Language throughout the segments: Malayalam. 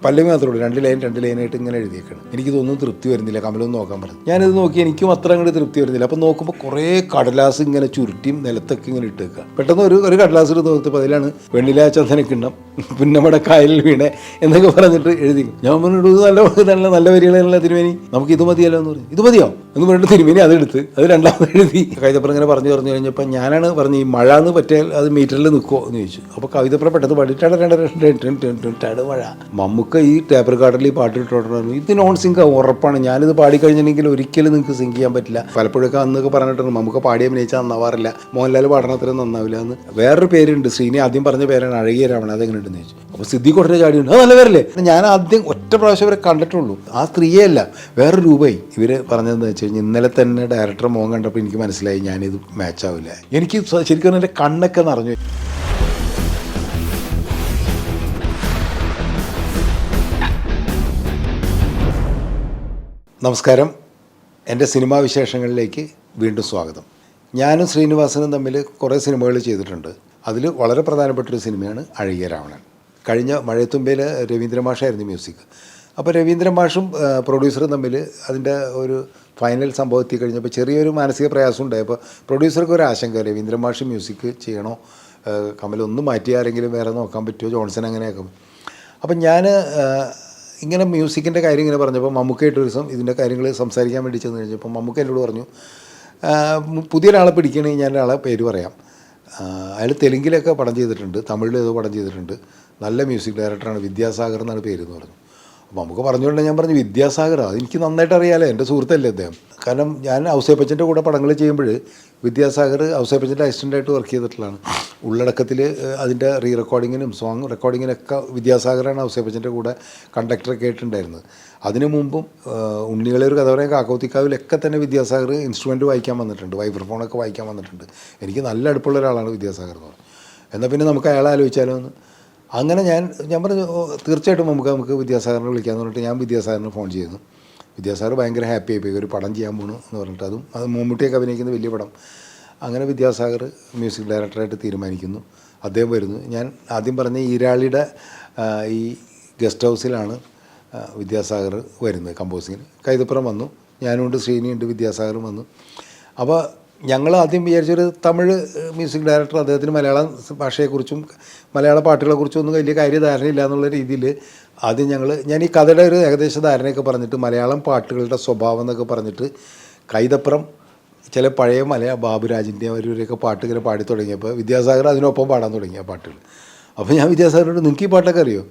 പല്ലവി മാത്രമേ ഉള്ളൂ, രണ്ട് ലൈനായിട്ട് ഇങ്ങനെ എഴുതിയേക്കാണ്. എനിക്കിതൊന്നും തൃപ്തി വരുന്നില്ല, കമലൊന്നും നോക്കാൻ പറഞ്ഞു. ഞാനിത് നോക്കി, എനിക്കും അത്ര അങ്ങോട്ട് തൃപ്തി വരുന്നില്ല. അപ്പോൾ നോക്കുമ്പോൾ കുറേ കടലാസ് ഇങ്ങനെ ചുരുട്ടിയും നിലത്തൊക്കെ ഇങ്ങനെ ഇട്ടേക്കുക. പെട്ടെന്ന് ഒരു കടലാസ് എടുത്ത് നോക്കിയപ്പോൾ അതിലാണ് വെണ്ണിലാ ചന്ദനക്കിണ്ണം പുന്നമട കായലിൽ വീണേ എന്നൊക്കെ പറഞ്ഞിട്ട് എഴുതി. ഞാൻ പറഞ്ഞു, നല്ല വരികളല്ല തിരുമേനി, നമുക്ക് ഇത് മതിയല്ലോ എന്ന് പറഞ്ഞു. ഇത് മതിയോ എന്ന് പറഞ്ഞിട്ട് തിരുമേനി അതെടുത്ത് അത് രണ്ടാമത് എഴുതി. കൈതപ്പുറം ഇങ്ങനെ പറഞ്ഞു കഴിഞ്ഞപ്പോൾ ഞാനാണ് പറഞ്ഞു, ഈ മഴ എന്ന് പറ്റിയാൽ അത് മീറ്ററിൽ നിൽക്കുമോ എന്ന് ചോദിച്ചു. അപ്പോൾ കവിതപ്പുറം പെട്ടെന്ന് പാടിയിട്ടാണ് മഴ. മമ്മൂക്ക ഈ ടേപ്പ് റെക്കോർഡറിൽ ഈ പാട്ട് ഇട്ടോണ്ടായിരുന്നു. ഇത് നോൺ സിങ്ക് ഉറപ്പാണ്, ഞാനിത് പാടിക്കഴിഞ്ഞിട്ടുണ്ടെങ്കിൽ ഒരിക്കലും നിങ്ങൾക്ക് സിങ്ക് ചെയ്യാൻ പറ്റില്ല. പലപ്പോഴൊക്കെ അന്നൊക്കെ പറഞ്ഞിട്ടുണ്ട് മമ്മൂക്ക പാടി അഭിനയിച്ചാൽ നന്നാവാറില്ല, മോഹൻലാൽ പാടണ അത്രയും നന്നാവില്ല എന്ന്. വേറൊരു പേരുണ്ട്, ശ്രീനി ആദ്യം പറഞ്ഞ പേരാണ് അഴകിയ രാവണൻ. അതെങ്ങനെയുണ്ടെന്ന് ചോദിച്ചു. അപ്പോൾ സിദ്ദീഖ് കൊട്ടരെ ചാടിയുണ്ട്, അത് നല്ല പേരല്ലേ. ഞാൻ ആദ്യം ഒറ്റ പ്രാവശ്യം ഇവരെ കണ്ടിട്ടുള്ളൂ, ആ സ്ത്രീയെ അല്ല വേറൊരു രൂപയായി. ഇവർ പറഞ്ഞതെന്ന് വെച്ച് കഴിഞ്ഞാൽ ഇന്നലെ തന്നെ ഡയറക്ടർ മോഹൻ കണ്ടപ്പോൾ എനിക്ക് മനസ്സിലായി ഞാനിത് മാച്ച് ആവില്ല. എനിക്ക് ശരിക്കും എൻ്റെ കണ്ണൊക്കെ നിറഞ്ഞു. നമസ്കാരം, എൻ്റെ സിനിമാ വിശേഷങ്ങളിലേക്ക് വീണ്ടും സ്വാഗതം. ഞാനും ശ്രീനിവാസനും തമ്മിൽ കുറേ സിനിമകൾ ചെയ്തിട്ടുണ്ട്. അതിൽ വളരെ പ്രധാനപ്പെട്ടൊരു സിനിമയാണ് അഴകിയ രാവണൻ. കഴിഞ്ഞ മഴയത്തുമ്പയിൽ രവീന്ദ്ര മാഷായിരുന്നു മ്യൂസിക്. അപ്പോൾ രവീന്ദ്ര മാഷും പ്രൊഡ്യൂസറും തമ്മിൽ അതിൻ്റെ ഒരു ഫൈനൽ സംഭവം എത്തി കഴിഞ്ഞപ്പോൾ ചെറിയൊരു മാനസിക പ്രയാസം ഉണ്ടായപ്പോൾ പ്രൊഡ്യൂസർക്ക് ഒരു ആശങ്ക, രവീന്ദ്ര മാഷ് മ്യൂസിക് ചെയ്യണോ, കമലൊന്നും മാറ്റി ആരെങ്കിലും വേറെ നോക്കാൻ പറ്റുമോ, ജോൺസൺ അങ്ങനെയൊക്കെ. അപ്പം ഞാൻ ഇങ്ങനെ മ്യൂസിക്കിൻ്റെ കാര്യം ഇങ്ങനെ പറഞ്ഞപ്പോൾ മമ്മൂക്കയായിട്ട് ഒരു ദിവസം ഇതിൻ്റെ കാര്യങ്ങൾ സംസാരിക്കാൻ വേണ്ടി ചെന്ന് കഴിഞ്ഞപ്പോൾ മമ്മൂക്ക എന്നോട് പറഞ്ഞു, പുതിയൊരാളെ പിടിക്കണമെങ്കിൽ ഞാൻ ഒരാളെ പേര് പറയാം, അയാൾ തെലുങ്കിലൊക്കെ പടം ചെയ്തിട്ടുണ്ട്, തമിഴിൽ ഏതോ പടം ചെയ്തിട്ടുണ്ട്, നല്ല മ്യൂസിക് ഡയറക്ടറാണ്, വിദ്യാസാഗർ എന്നാണ് പേര് എന്ന് പറഞ്ഞു. അപ്പോൾ നമുക്ക് പറഞ്ഞുകൊണ്ട് ഞാൻ പറഞ്ഞു, വിദ്യാസാഗർ, അതെനിക്ക് നന്നായിട്ട് അറിയാമല്ലോ, എൻ്റെ സുഹൃത്തല്ലേ അദ്ദേഹം. കാരണം ഞാൻ ഔസേപ്പച്ചൻ്റെ കൂടെ പടങ്ങൾ ചെയ്യുമ്പോൾ വിദ്യാസാഗർ ഔസേപ്പച്ചൻ്റെ അസിസ്റ്റൻ്റായിട്ട് വർക്ക് ചെയ്തിട്ടുള്ളതാണ്. ഉള്ളടക്കത്തിൽ അതിൻ്റെ റീ റെക്കോർഡിങ്ങിനും സോങ് റെക്കോർഡിങ്ങിനൊക്കെ വിദ്യാസാഗറാണ് ഔസേപ്പച്ചൻ്റെ കൂടെ കണ്ടക്ടറൊക്കെ ആയിട്ടുണ്ടായിരുന്നത്. അതിനു മുമ്പും ഉണ്ണികളെ ഒരു കഥ പറയാൻ കാക്കോത്തിക്കാവിലൊക്കെ തന്നെ വിദ്യാസാഗർ ഇൻസ്ട്രുമെൻറ്റ് വായിക്കാൻ വന്നിട്ടുണ്ട്, വൈബ്രഫോണൊക്കെ വായിക്കാൻ വന്നിട്ടുണ്ട്. എനിക്ക് നല്ല അടുപ്പുള്ള ഒരാളാണ് വിദ്യാസാഗർ എന്ന് പറഞ്ഞു. എന്നാൽ പിന്നെ നമുക്ക് അയാളെ ആലോചിച്ചാലോ എന്ന്. അങ്ങനെ ഞാൻ പറഞ്ഞു, തീർച്ചയായിട്ടും നമുക്ക് വിദ്യാസാഗറിനെ വിളിക്കാമെന്ന് പറഞ്ഞിട്ട് ഞാൻ വിദ്യാസാഗറിന് ഫോൺ ചെയ്യുന്നു. വിദ്യാസാഗർ ഭയങ്കര ഹാപ്പി ആയിപ്പോയി, ഒരു പടം ചെയ്യാൻ പോകണു എന്ന് പറഞ്ഞിട്ട്. അത് മമ്മൂട്ടിയൊക്കെ അഭിനയിക്കുന്ന വലിയ പടം. അങ്ങനെ വിദ്യാസാഗർ മ്യൂസിക് ഡയറക്ടറായിട്ട് തീരുമാനിക്കുന്നു. അദ്ദേഹം വരുന്നു. ഞാൻ ആദ്യം പറഞ്ഞ ഈരാളിയുടെ ഈ ഗസ്റ്റ് ഹൗസിലാണ് വിദ്യാസാഗർ വരുന്നത് കമ്പോസിങ്ങിന്. കൈതപ്പുറം വന്നു, ഞാനുണ്ട്, ശ്രീനിയുണ്ട്, വിദ്യാസാഗറും വന്നു. അപ്പോൾ ഞങ്ങൾ ആദ്യം വിചാരിച്ചൊരു തമിഴ് മ്യൂസിക് ഡയറക്ടർ, അദ്ദേഹത്തിന് മലയാളം ഭാഷയെക്കുറിച്ചും മലയാള പാട്ടുകളെക്കുറിച്ചും ഒന്നും വലിയ കാര്യധാരണയില്ല എന്നുള്ള രീതിയിൽ ആദ്യം ഞാൻ ഈ കഥയുടെ ഒരു ഏകദേശ ധാരണയൊക്കെ പറഞ്ഞിട്ട് മലയാളം പാട്ടുകളുടെ സ്വഭാവം എന്നൊക്കെ പറഞ്ഞിട്ട് കൈതപ്പുറം ചില പഴയ ബാബുരാജിൻ്റെ അവരൊക്കെ പാട്ട് ഇങ്ങനെ പാടി തുടങ്ങിയപ്പോൾ വിദ്യാസാഗർ അതിനൊപ്പം പാടാൻ തുടങ്ങിയ പാട്ടുകൾ. അപ്പോൾ ഞാൻ വിദ്യാസാഗരോട്, നിങ്ങൾക്ക് ഈ പാട്ടൊക്കെ അറിയോ?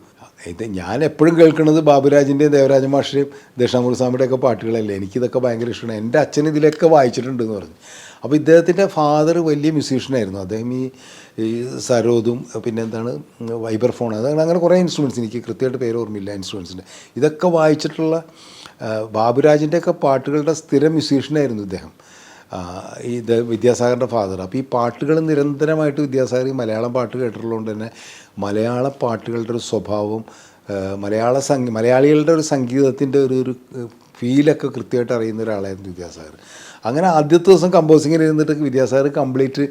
ഇത് ഞാൻ എപ്പോഴും കേൾക്കുന്നത് ബാബുരാജിൻ്റെയും ദേവരാജ മാഷിൻ്റെയും ദക്ഷിണാമൂർസ്വാമിയുടെയൊക്കെ പാട്ടുകളല്ലേ, എനിക്കിതൊക്കെ ഭയങ്കര ഇഷ്ടമാണ്, എൻ്റെ അച്ഛൻ ഇതിലൊക്കെ വായിച്ചിട്ടുണ്ട് എന്ന് പറഞ്ഞു. അപ്പോൾ ഇദ്ദേഹത്തിൻ്റെ ഫാദർ വലിയ മ്യൂസീഷ്യനായിരുന്നു. അദ്ദേഹം ഈ സരോദും പിന്നെ എന്താണ് വൈബ്രഫോൺ, അതാണ് അങ്ങനെ കുറേ ഇൻസ്ട്രുമെൻറ്റ്സ്, എനിക്ക് കൃത്യമായിട്ട് പേര് ഓർമ്മയില്ല ഇൻസ്ട്രുമെൻറ്റ്സിൻ്റെ, ഇതൊക്കെ വായിച്ചിട്ടുള്ള ബാബുരാജിൻ്റെയൊക്കെ പാട്ടുകളുടെ സ്ഥിരം മ്യൂസീഷ്യനായിരുന്നു ഇദ്ദേഹം, ഇത് വിദ്യാസാഗറിൻ്റെ ഫാദർ. അപ്പോൾ ഈ പാട്ടുകൾ നിരന്തരമായിട്ട് വിദ്യാസാഗർ ഈ മലയാളം പാട്ട് കേട്ടിട്ടുള്ളതുകൊണ്ട് തന്നെ മലയാള പാട്ടുകളുടെ ഒരു സ്വഭാവം, മലയാളികളുടെ ഒരു സംഗീതത്തിൻ്റെ ഒരു ഫീലൊക്കെ കൃത്യമായിട്ട് അറിയുന്ന ഒരാളായിരുന്നു വിദ്യാസാഗർ. അങ്ങനെ ആദ്യത്തെ ദിവസം കമ്പോസിങ്ങിന് ഇരുന്നിട്ട് വിദ്യാസാഗർ കംപ്ലീറ്റ്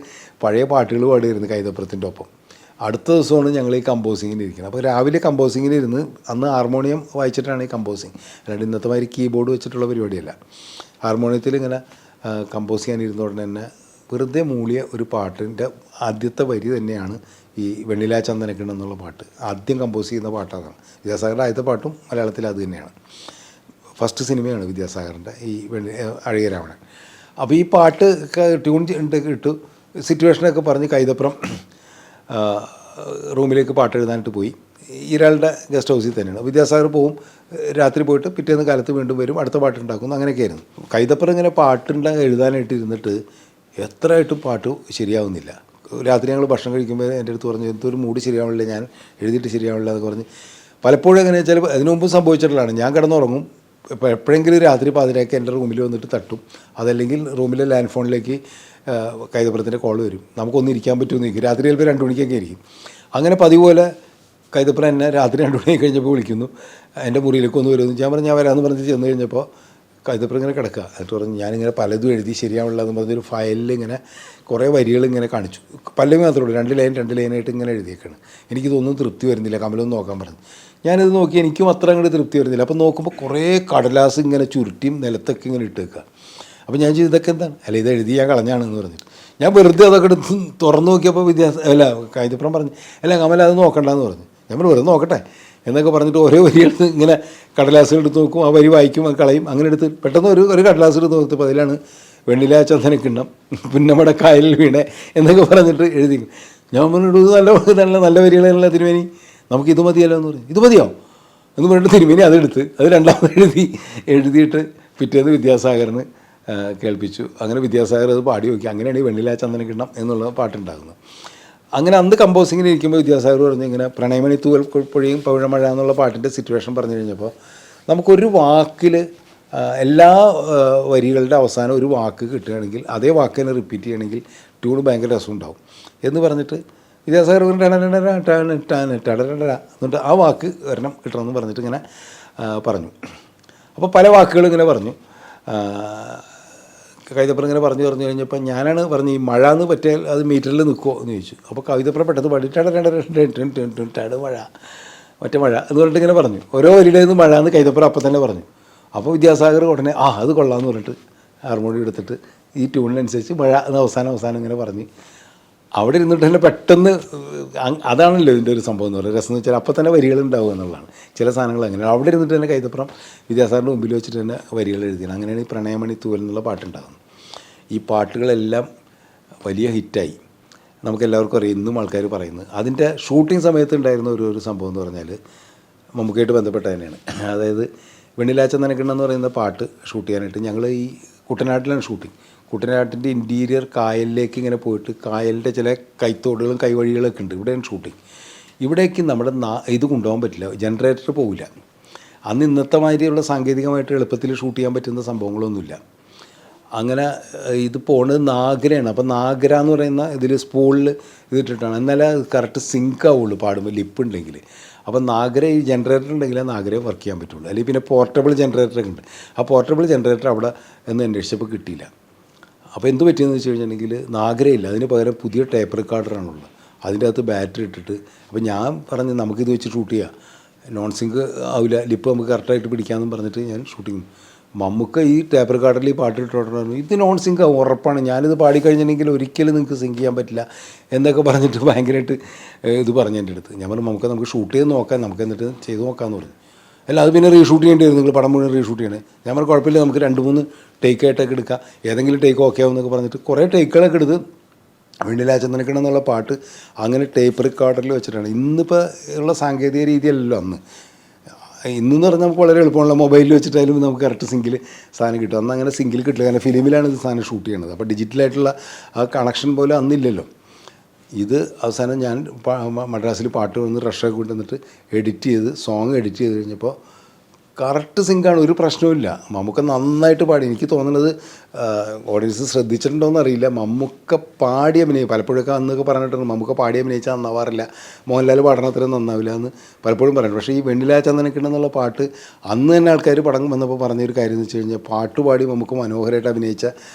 പഴയ പാട്ടുകൾ പാടിയിരുന്നു കൈതപ്പുറത്തിൻ്റെ ഒപ്പം. അടുത്ത ദിവസമാണ് ഞങ്ങൾ ഈ കമ്പോസിങ്ങിന് ഇരിക്കുന്നത്. അപ്പോൾ രാവിലെ കമ്പോസിങ്ങിന് ഇരുന്ന്, അന്ന് ഹാർമോണിയം വായിച്ചിട്ടാണ് ഈ കമ്പോസിങ്, അല്ലാണ്ട് ഇന്നത്തെ മാതിരി കീബോർഡ് വെച്ചിട്ടുള്ള പരിപാടിയല്ല. ഹാർമോണിയത്തിൽ ഇങ്ങനെ കമ്പോസ് ചെയ്യാനിരുന്ന ഉടനെ തന്നെ വെറുതെ മൂളിയ ഒരു പാട്ടിൻ്റെ ആദ്യത്തെ വരി തന്നെയാണ് ഈ വെണ്ണിലാ ചന്ദനക്കിണ്ണം എന്നുള്ള പാട്ട്. ആദ്യം കമ്പോസ് ചെയ്യുന്ന പാട്ടാണ് വിദ്യാസാഗറിൻ്റെ ആദ്യത്തെ പാട്ടും മലയാളത്തിൽ അത് തന്നെയാണ്. ഫസ്റ്റ് സിനിമയാണ് വിദ്യാസാഗറിൻ്റെ ഈ അഴകിയ രാവണൻ. അപ്പോൾ ഈ പാട്ട് ട്യൂൺ ഇട്ടു, സിറ്റുവേഷനൊക്കെ പറഞ്ഞ് കൈതപ്പുറം റൂമിലേക്ക് പാട്ട് എഴുതാനായിട്ട് പോയി. ഇയാളുടെ ഗസ്റ്റ് ഹൗസിൽ തന്നെയാണ്. വിദ്യാസാഗർ പോവും, രാത്രി പോയിട്ട് പിറ്റേന്ന് കാലത്ത് വീണ്ടും വരും, അടുത്ത പാട്ടുണ്ടാക്കുന്നു. അങ്ങനെയൊക്കെയായിരുന്നു. കൈതപ്പുറം ഇങ്ങനെ എഴുതാനായിട്ട് ഇരുന്നിട്ട് എത്രയായിട്ടും പാട്ട് ശരിയാവുന്നില്ല. രാത്രി ഞങ്ങൾ ഭക്ഷണം കഴിക്കുമ്പോൾ എൻ്റെ അടുത്ത് പറഞ്ഞു, എന്തൊരു മൂഡ് ശരിയാവില്ല, ഞാൻ എഴുതിയിട്ട് ശരിയാവില്ല എന്നൊക്കെ പറഞ്ഞ് പലപ്പോഴും എങ്ങനെ വെച്ചാൽ അതിനു മുമ്പ് സംഭവിച്ചിട്ടുള്ളതാണ്. ഞാൻ കിടന്നുറങ്ങും, ഇപ്പോൾ എപ്പോഴെങ്കിലും രാത്രി പാതിരാക്കി എൻ്റെ റൂമിൽ വന്നിട്ട് തട്ടും, അതല്ലെങ്കിൽ റൂമിലെ ലാൻഡ് ഫോണിലേക്ക് കൈതപ്പുറത്തിൻ്റെ കോൾ വരും, നമുക്കൊന്നും ഇരിക്കാൻ പറ്റുമെന്ന് നിൽക്കും. രാത്രി ചിലപ്പോൾ 2 മണിക്കൊക്കെ ആയിരിക്കും. അങ്ങനെ പതിപോലെ കൈതപ്പുറം എന്നെ രാത്രി 2 മണി കഴിഞ്ഞപ്പോൾ വിളിക്കുന്നു, എൻ്റെ മുറിയിലേക്ക് ഒന്ന് വരുമെന്ന്. ഞാൻ പറഞ്ഞു ഞാൻ വരാമെന്ന് പറഞ്ഞ് ചെന്ന് കഴിഞ്ഞപ്പോൾ കൈതപ്പുറം ഇങ്ങനെ കിടക്കുക. എന്നിട്ട് പറഞ്ഞു, ഞാനിങ്ങനെ പലതും എഴുതി ശരിയാവുള്ളതെന്ന് പറഞ്ഞൊരു ഫയലിൽ ഇങ്ങനെ കുറേ വരികൾ ഇങ്ങനെ കാണിച്ചു. പല്ലവി മാത്രമേ ഉള്ളൂ, രണ്ട് ലൈനായിട്ട് ഇങ്ങനെ എഴുതിയേക്കാണ്. എനിക്കിതൊന്നും തൃപ്തി വരുന്നില്ല, കമലൊന്നും നോക്കാൻ പറഞ്ഞു. ഞാനിത് നോക്കി എനിക്കും അത്ര അങ്ങോട്ട് തൃപ്തി വരുന്നില്ല. അപ്പോൾ നോക്കുമ്പോൾ കുറേ കടലാസ് ഇങ്ങനെ ചുരുട്ടിയും നിലത്തൊക്കെ ഇങ്ങനെ ഇട്ട് വെക്കുക. അപ്പോൾ ഞാൻ ചെയ്തു ഇതൊക്കെ എന്താണ്, അല്ല ഇത് എഴുതി ഞാൻ കളഞ്ഞാണെന്ന് പറഞ്ഞിട്ട് ഞാൻ വെറുതെ അതൊക്കെ എടുത്ത് തുറന്നു നോക്കിയപ്പോൾ കൈതപ്രം പറഞ്ഞു അല്ല കമല അത് നോക്കണ്ടെന്ന് പറഞ്ഞു. ഞാൻ വെറുതെ നോക്കട്ടെ എന്നൊക്കെ പറഞ്ഞിട്ട് ഓരോ വരിയെടുത്ത് ഇങ്ങനെ കടലാസുകൾ എടുത്ത് നോക്കും, ആ വരി വായിക്കും, അത് കളയും. അങ്ങനെ എടുത്ത് പെട്ടെന്ന് ഒരു കടലാസ് എടുത്ത് നോക്കിയപ്പോൾ അതിലാണ് വെണ്ണില ചന്ദനക്കിണ്ണം പുന്നമട കായലിൽ വീണേ എന്നൊക്കെ പറഞ്ഞിട്ട് എഴുതി. ഞാൻ പറഞ്ഞിട്ട് നല്ല വരികളല്ല തിരുമേനി, നമുക്ക് ഇത് മതിയല്ലോ എന്ന് പറഞ്ഞു. ഇത് മതിയോ എന്ന് പറഞ്ഞിട്ട് തിരുമേനി അതെടുത്ത് അത് രണ്ടാമത് എഴുതിയിട്ട് പിറ്റേന്ന് വിദ്യാസാഗറിന് കേൾപ്പിച്ചു. അങ്ങനെ വിദ്യാസാഗർ അത് പാടി നോക്കി. അങ്ങനെയാണ് ഈ വെണ്ണില ചന്ദനക്കിണ്ണം എന്നുള്ള പാട്ടുണ്ടാകുന്നത്. അങ്ങനെ അന്ന് കമ്പോസിങ്ങിന് ഇരിക്കുമ്പോൾ വിദ്യാസാഗർ പറഞ്ഞു ഇങ്ങനെ പ്രണയമണി തൂവൽ പൊഴിയും പവിഴമഴ എന്നുള്ള പാട്ടിൻ്റെ സിറ്റുവേഷൻ പറഞ്ഞു കഴിഞ്ഞപ്പോൾ നമുക്കൊരു വാക്കിൽ എല്ലാ വരികളുടെ അവസാനം ഒരു വാക്ക് കിട്ടുകയാണെങ്കിൽ അതേ വാക്ക് തന്നെ റിപ്പീറ്റ് ചെയ്യണമെങ്കിൽ ട്യൂൺ ഭയങ്കര രസമുണ്ടാവും എന്ന് പറഞ്ഞിട്ട് വിദ്യാസാഗർ എന്നിട്ട് ആ വാക്ക് ഒരെണ്ണം കിട്ടണമെന്ന് പറഞ്ഞിട്ട് ഇങ്ങനെ പറഞ്ഞു. അപ്പോൾ പല വാക്കുകൾ ഇങ്ങനെ പറഞ്ഞു. കവിതപ്പുറം ഇങ്ങനെ പറഞ്ഞു കഴിഞ്ഞപ്പോൾ ഞാനാണ് പറഞ്ഞു ഈ മഴ എന്ന് പറ്റിയാൽ അത് മീറ്ററിൽ നിൽക്കുമോ എന്ന് ചോദിച്ചു. അപ്പോൾ കവിതപ്പുറം പെട്ടെന്ന് പാടി മഴ മറ്റേ മഴ എന്ന് പറഞ്ഞിട്ട് ഇങ്ങനെ പറഞ്ഞു. ഓരോ വരിയുടെ നിന്ന് മഴ എന്ന് കവിതപ്പുറം അപ്പം തന്നെ പറഞ്ഞു. അപ്പോൾ വിദ്യാസാഗർ ഉടനെ അത് കൊള്ളാമെന്ന് പറഞ്ഞിട്ട് ഹാർമോണിയം എടുത്തിട്ട് ഈ ട്യൂണിനനുസരിച്ച് മഴ എന്ന് അവസാനം ഇങ്ങനെ പറഞ്ഞ് അവിടെ ഇരുന്നിട്ട് തന്നെ പെട്ടെന്ന് അതാണല്ലോ ഇതിൻ്റെ ഒരു സംഭവം എന്ന് പറയുന്നത്. രസം എന്ന് വെച്ചാൽ അപ്പം തന്നെ വരികൾ ഉണ്ടാവുക എന്നുള്ളതാണ്. ചില സാധനങ്ങൾ അങ്ങനെയാണ്. അവിടെ ഇരുന്നിട്ട് തന്നെ കൈതപ്പുറം വിദ്യാസാഗറിൻ്റെ മുമ്പിൽ വെച്ചിട്ട് തന്നെ വരികൾ എഴുതിയാണ്. അങ്ങനെയാണ് ഈ പ്രണയമണി തൂവൽ എന്നുള്ള പാട്ടുണ്ടാകുന്നത്. ഈ പാട്ടുകളെല്ലാം വലിയ ഹിറ്റായി. നമുക്കെല്ലാവർക്കും അറിയാം, ഇന്നും ആൾക്കാർ പറയുന്നത്. അതിൻ്റെ ഷൂട്ടിംഗ് സമയത്ത് ഉണ്ടായിരുന്ന ഒരു സംഭവം എന്ന് പറഞ്ഞാൽ മമ്മൂക്കയായിട്ട് ബന്ധപ്പെട്ട തന്നെയാണ്. അതായത് വെണ്ണില ചന്ദനക്കിണ്ണം എന്ന് പറയുന്ന പാട്ട് ഷൂട്ട് ചെയ്യാനായിട്ട് ഞങ്ങൾ ഈ കുട്ടനാട്ടിലാണ് ഷൂട്ടിങ്. കുട്ടനാട്ടിൻ്റെ ഇൻറ്റീരിയർ കായലിലേക്ക് ഇങ്ങനെ പോയിട്ട് കായലിൻ്റെ ചില കൈത്തോടുകളും കൈവഴികളൊക്കെ ഉണ്ട്. ഇവിടെയാണ് ഷൂട്ടിങ്. ഇവിടേക്ക് നമ്മുടെ ഇത് കൊണ്ടുപോകാൻ പറ്റില്ല, ജനറേറ്റർ പോവില്ല. അന്ന് ഇന്നത്തെ മാതിരിയുള്ള സാങ്കേതികമായിട്ട് എളുപ്പത്തിൽ ഷൂട്ട് ചെയ്യാൻ പറ്റുന്ന സംഭവങ്ങളൊന്നുമില്ല. അങ്ങനെ ഇത് പോണത് നാഗരയാണ്. അപ്പോൾ നാഗര എന്ന് പറയുന്ന ഇതിൽ സ്പൂളിൽ ഇതിട്ടിട്ടാണ്, എന്നാലേ അത് കറക്റ്റ് സിങ്ക് ആവുള്ളൂ പാടുമ്പോൾ ലിപ്പ് ഉണ്ടെങ്കിൽ. അപ്പോൾ നാഗര ഈ ജനറേറ്റർ ഉണ്ടെങ്കിൽ ആ നാഗരയെ വർക്ക് ചെയ്യാൻ പറ്റുള്ളൂ. അല്ലെങ്കിൽ പിന്നെ പോർട്ടബിൾ ജനറേറ്ററൊക്കെ ഉണ്ട്. ആ പോർട്ടബിൾ ജനറേറ്റർ അവിടെ എന്ന് അന്വേഷിച്ചപ്പോൾ കിട്ടിയില്ല. അപ്പോൾ എന്ത് പറ്റിയെന്ന് വെച്ച് കഴിഞ്ഞിട്ടുണ്ടെങ്കിൽ നാഗരയില്ല, അതിന് പകരം പുതിയ ടേപ്പ് റെക്കോർഡറാണുള്ളത്. അതിൻ്റെ അകത്ത് ബാറ്ററി ഇട്ടിട്ട്. അപ്പോൾ ഞാൻ പറഞ്ഞ് നമുക്കിത് വെച്ച് ഷൂട്ട് ചെയ്യാം, നോൺ സിങ്ക് ആവില്ല, ലിപ്പ് നമുക്ക് കറക്റ്റായിട്ട് പിടിക്കാമെന്ന് പറഞ്ഞിട്ട് ഞാൻ ഷൂട്ടിങ്. മമ്മൂക്ക ഈ ടേപ്പ് റെക്കോർഡറിൽ ഈ പാട്ട് ഇട്ടോണ്ടായിരുന്നു. ഇത് നോൺ സിങ്ക് ആവും ഉറപ്പാണ്, ഞാനിത് പാടിക്കഴിഞ്ഞിട്ടുണ്ടെങ്കിൽ ഒരിക്കലും നിങ്ങൾക്ക് സിങ്ക് ചെയ്യാൻ പറ്റില്ല എന്നൊക്കെ പറഞ്ഞിട്ട് ഭയങ്കരമായിട്ട് ഇത് പറഞ്ഞു എൻ്റെ അടുത്ത്. ഞാൻ പറഞ്ഞു നമുക്ക് ഷൂട്ട് ചെയ്ത് നോക്കാം, നമുക്ക് എന്നിട്ട് ചെയ്ത് നോക്കാമെന്ന് പറഞ്ഞു. അല്ല അത് പിന്നെ റീഷൂട്ട് ചെയ്യേണ്ടി വരും, നിങ്ങൾ പടം മുഴുവൻ റീഷൂട്ട് ചെയ്യണേ. ഞാൻ പറഞ്ഞു കുഴപ്പമില്ല, നമുക്ക് 2-3 ടേക്കായിട്ടൊക്കെ എടുക്കാം, ഏതെങ്കിലും ടേക്ക് ഓക്കെ ആവുമെന്നൊക്കെ പറഞ്ഞിട്ട് കുറേ ടേക്കുകളൊക്കെ എടുത്ത് വെണ്ണില ചന്ദനക്കിണ്ണം എന്നുള്ള പാട്ട് അങ്ങനെ ടേപ്പ് റെക്കോർഡറിൽ വെച്ചിട്ടാണ്. ഇന്നിപ്പോൾ ഉള്ള സാങ്കേതിക രീതിയല്ലല്ലോ അന്ന്. ഇന്നെന്ന് പറഞ്ഞാൽ നമുക്ക് വളരെ എളുപ്പമുള്ള മൊബൈലിൽ വെച്ചിട്ടായാലും നമുക്ക് കറക്റ്റ് സിങ്കിൽ സാധനം കിട്ടും. അന്ന് അങ്ങനെ സിങ്കിൽ കിട്ടില്ല, കാരണം ഫിലിമിലാണ് ഇത് സാധനം ഷൂട്ട് ചെയ്യണത്. അപ്പോൾ ഡിജിറ്റലായിട്ടുള്ള ആ കണക്ഷൻ പോലെ അന്നില്ലല്ലോ. ഇത് അവസാനം ഞാൻ മദ്രാസിൽ പാട്ട് വന്ന് റഷൊക്കെ കൊണ്ടുവന്നിട്ട് സോങ് എഡിറ്റ് ചെയ്ത് കഴിഞ്ഞപ്പോൾ കറക്റ്റ് സിങ്കാണ്, ഒരു പ്രശ്നവുമില്ല. മമ്മൂക്ക നന്നായിട്ട് പാടി. എനിക്ക് തോന്നുന്നത് ഓഡിയൻസ് ശ്രദ്ധിച്ചിട്ടുണ്ടോയെന്ന് അറിയില്ല, മമ്മൂക്ക പാടി അഭിനയിക്കും. പലപ്പോഴൊക്കെ അന്നൊക്കെ പറഞ്ഞിട്ടുണ്ട് മമ്മൂക്ക പാടി അഭിനയിച്ചാൽ നന്നാവാറില്ല, മോഹൻലാൽ പാടണ അത്രയും നന്നാവില്ല എന്ന് പലപ്പോഴും പറയുന്നത്. പക്ഷേ ഈ വെണ്ണില ചന്ദനക്കിണ്ണം എന്നുള്ള പാട്ട് അന്ന് തന്നെ ആൾക്കാർ പടം വന്നപ്പോൾ പറഞ്ഞൊരു കാര്യം എന്ന് വെച്ച് കഴിഞ്ഞാൽ പാട്ട് പാടി മമ്മൂക്ക മനോഹരമായിട്ട് അഭിനയിച്ച